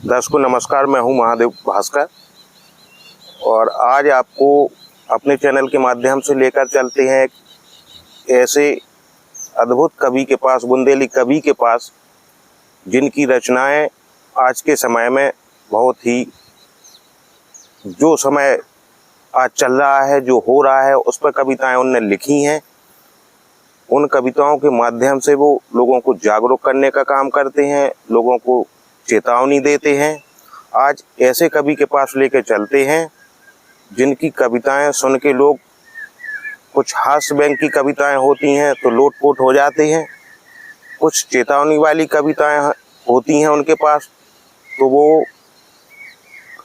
दर्शकों नमस्कार, मैं हूं महादेव भास्कर और आज आपको अपने चैनल के माध्यम से लेकर चलते हैं एक ऐसे अद्भुत कवि के पास, बुंदेली कवि के पास, जिनकी रचनाएं आज के समय में बहुत ही, जो समय आज चल रहा है, जो हो रहा है, उस पर कविताएं उनने लिखी हैं। उन कविताओं के माध्यम से वो लोगों को जागरूक करने का काम करते हैं, लोगों को चेतावनी देते हैं। आज ऐसे कवि के पास लेके चलते हैं जिनकी कविताएं सुन के लोग, कुछ हास्य व्यंग की कविताएं होती हैं तो लोटपोट हो जाते हैं, कुछ चेतावनी वाली कविताएं होती हैं उनके पास, तो वो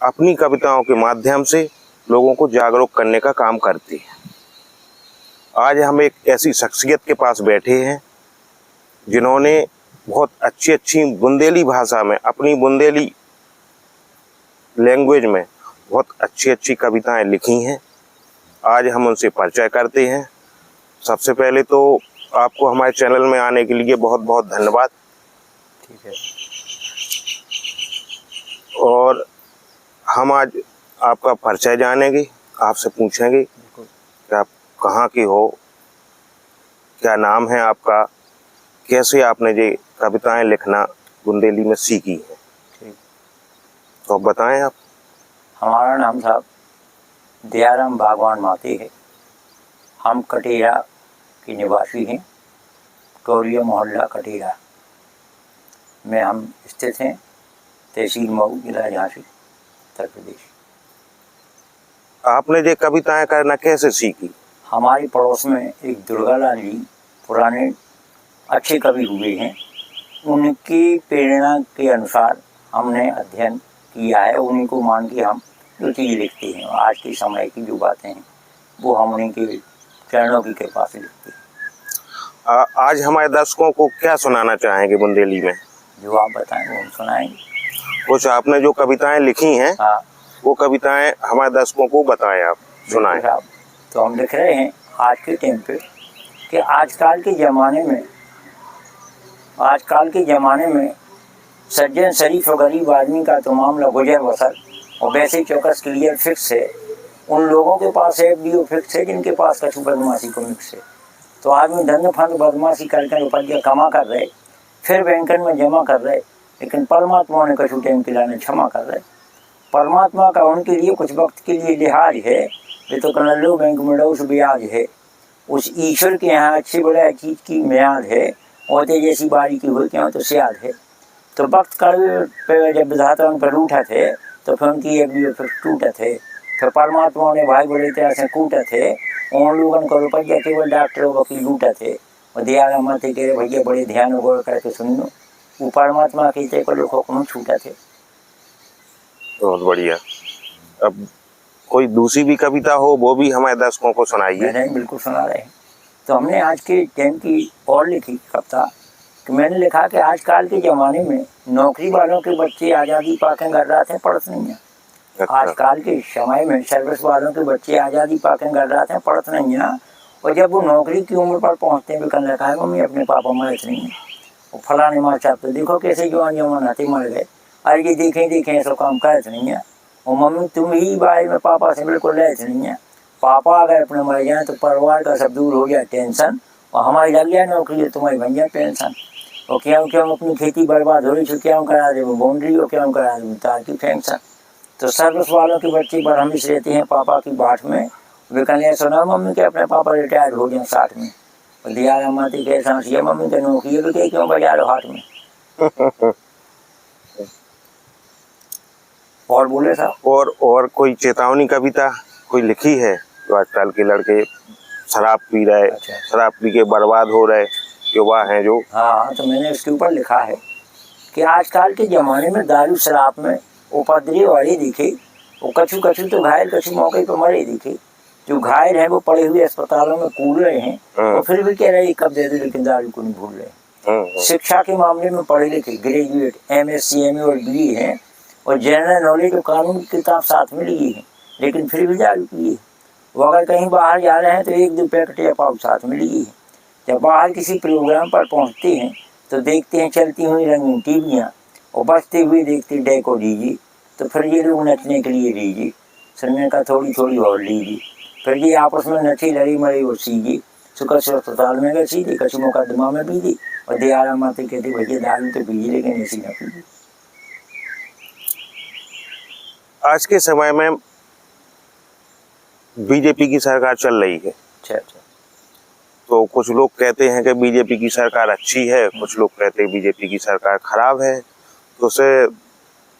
अपनी कविताओं के माध्यम से लोगों को जागरूक करने का काम करते हैं। आज हम एक ऐसी शख्सियत के पास बैठे हैं जिन्होंने बहुत अच्छी बुंदेली भाषा में, अपनी बुंदेली लैंग्वेज में बहुत अच्छी कविताएं लिखी हैं। आज हम उनसे परिचय करते हैं। सबसे पहले तो आपको हमारे चैनल में आने के लिए बहुत बहुत धन्यवाद। ठीक है। और हम आज आपका परिचय जानेंगे, आपसे पूछेंगे कि आप कहाँ के हो, क्या नाम है आपका, कैसे आपने ये कविताएं लिखना बुंदेली में सीखी है। ठीक। तो आप बताएं। आप हमारा नाम साहब दयाराम भागवान माती है। हम कटीरा के निवासी हैं। टोरिया मोहल्ला कटीरा में हम स्थित हैं। तहसील मऊ, जिला झांसी, उत्तर प्रदेश। आपने ये कविताएं करना कैसे सीखी? हमारे पड़ोस में एक दुर्गालाल जी पुराने अच्छे कवि हुए हैं। उनकी प्रेरणा के अनुसार हमने अध्ययन किया है। उन्हीं को मान के हम जो चीज़ लिखते हैं, आज के समय की जो बातें हैं वो हम उन्हीं के चरणों की कृपा से लिखते हैं। आज हमारे दर्शकों को क्या सुनाना चाहेंगे बुंदेली में? जो आप बताएं वो हम सुनाएंगे। कुछ आपने जो कविताएं लिखी हैं, हाँ, वो कविताएं हमारे दर्शकों को बताएं, आप सुनाएं। तो हम लिख रहे हैं आज के टाइम पे कि आजकल के ज़माने में सज्जन शरीफ और गरीब आदमी का तो मामला गुजर बसर और वैसे चौकस क्लियर फिक्स है। उन लोगों के पास FDO फिक्स है जिनके पास कछु बदमाशी को मिक्स है। तो आदमी धंध फंद बदमाशी करके रुपया कमा कर रहे, फिर बैंकन में जमा कर रहे, लेकिन परमात्मा ने कछु टाइम के लाने क्षमा कर रहे। परमात्मा का उनके लिए कुछ वक्त के लिए लिहाज है। वे तो कर लो बैंक में उस ब्याज है। उस ईश्वर के यहाँ अच्छी बड़े चीज़ की म्याद है। और जैसी बारी की हुई क्या तो स्याद है। तो वक्त कड़वे पे जब विधाता उन पर रूठा थे तो फिर उनकी FDO फिर टूटे थे। फिर परमात्मा ने भाई बड़े तरह से कूटे थे। उन लोगों को रुपया केवल डॉक्टर वकील लूटे थे। और दयारा माते कह रहे भैया बड़े ध्यान गौर करके सुन लो, वो परमात्मा के ते को लोगों को छूटा थे। बहुत बढ़िया। अब कोई दूसरी भी कविता हो वो भी हमारे दर्शकों को सुनाइए। नहीं, बिल्कुल सुना रहे हैं। तो हमने आज के टाइम की और लिखी कविता कि मैंने लिखा कि आजकल के ज़माने में नौकरी वालों के बच्चे आज़ादी पाके घर रहे थे, पढ़त नहीं है। आजकल के समय में सर्विस वालों के बच्चे आज़ादी पाके घर रहे थे, पढ़त नहीं है। और जब वो नौकरी की उम्र पर पहुँचते हैं, कहने लगा है मम्मी अपने पापा मरत नहीं है, वो फलाने मार चाहते तो देखो कैसे जवान जवान आते मर गए। अरे ये देखें ऐसा काम करत नहीं है। और मम्मी तुम ही बारे में पापा से बिल्कुल रहते नहीं है। पापा अगर अपने मर जाए तो परिवार का सब दूर हो जाए टेंशन, और हमारी लग जाए नौकरी है तुम्हारी बन जाए पेंशन। और क्यों अपनी खेती बर्बाद हो रही तो क्या करा दे वो बाउंड्री, और क्या करा दे तार की फैंक्शन। तो सर्विस वालों के बच्चे पर हमेशा रहते हैं पापा की बाट में। वे कहने सुना मम्मी के अपने पापा रिटायर हो जाए 60 में। और दिया माती के सांसिया मम्मी के नौकरी है तो क्यों बजा लो हाथ में। और बोले साहब और कोई चेतावनी कविता कोई लिखी है जो आजकल के लड़के शराब पी रहे? अच्छा। शराब पी के बर्बाद हो रहे युवा हैं जो। हाँ, तो मैंने उसके ऊपर लिखा है कि आजकल के ज़माने में दारू शराब में उपद्रव वाले दिखे। वो कछु तो घायल, कछु मौके पर मरे दिखे। जो घायल हैं वो पड़े हुए अस्पतालों में कूद रहे हैं, और फिर भी कह रहे कब दे दे लेकिन दारू को नहीं भूल रहे। शिक्षा के मामले में पढ़े लिखे ग्रेजुएट MSc MA और BE हैं, और जनरल नॉलेज और कानून की किताब साथ में लिए हैं, लेकिन फिर भी दारू पिए। वो अगर कहीं बाहर जा रहे हैं तो 1-2 पैकेट या पाउच साथ में लिए हैं। जब बाहर किसी प्रोग्राम पर पहुंचते हैं तो देखते हैं चलती हुई रंगीन टीवियाँ और बचते हुए देखते डे को दीजिए, तो फिर ये लोग नचने के लिए दीजिए, सुनने का थोड़ी थोड़ी और लीजिए, फिर ये आपस में नचे लड़ी मरे और सीजिए, कछु अस्पताल में गए सीधे, कछु मुकदमा में भी दी, और दयारा माते कहते भैया दारू तो पीजिए लेकिन ऐसी ना पीजिए। आज के समय में बीजेपी की सरकार चल रही है। अच्छा, तो कुछ लोग कहते हैं कि बीजेपी की सरकार अच्छी है, कुछ लोग कहते हैं बीजेपी की सरकार खराब है। तो उसे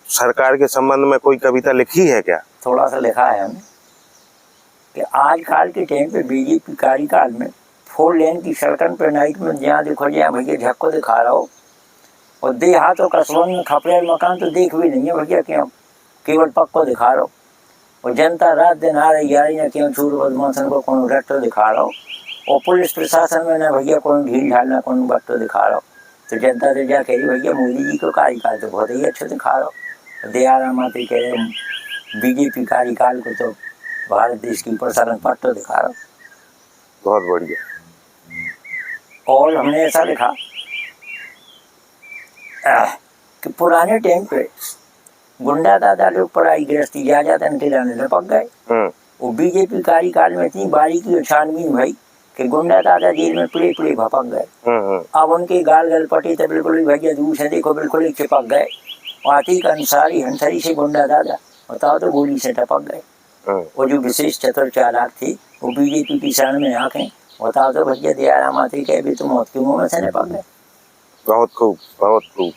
सरकार के संबंध में कोई कविता लिखी है क्या? थोड़ा सा लिखा है हमने कि आजकल के टाइम पे बीजेपी कार्यकाल में 4 लेन की सड़कन पर नाइट में जहाँ देखो जहाँ भैया झक्को दिखा रहा हो, और देहातों कस्बों में खपड़े मकान तो देख भी नहीं है भैया, क्यों केवल पक्को दिखा रहा हो, और जनता रात दिन आ रही आ रही ना क्यों छूट बदमाशन को कौन रट्टो दिखा रहा हो, और पुलिस प्रशासन में ना भैया कौन ढील ढाल ना कौन बट्टो दिखा रहा हो। तो जनता से जा कह रही भैया मोदी जी को कार्यकाल तो बहुत ही अच्छा दिखा रहा हो। दयारा माते कह रहे बीजेपी कार्यकाल को तो भारत देश की ऊपर सड़क पट्टो दिखा रहा हो। बहुत बढ़िया। और हमने ऐसा लिखा कि पुराने टाइम पे गुंडा दादा लोग पढ़ाई गृहस्थी जायदाद दिलाने लपक गए, वो बीजेपी कार्यकाल में इतनी बारीकी और छानबीन भाई कि गुंडा दादा जेल में पड़े पड़े भपक गए। अब उनके गाल गल पटे तो बिल्कुल भैया दूर से देखो बिल्कुल ही चिपक गए। आती का अनुसारी हंसरी से गुंडा दादा बताओ तो गोली से टपक गए। और जो विशेष चतुर चालाक थे वो बीजेपी की शरण में आके बताओ तो भैया दयारा माते कह भी तो मौत के मुँह में से निपक गए। बहुत खूब, बहुत खूब।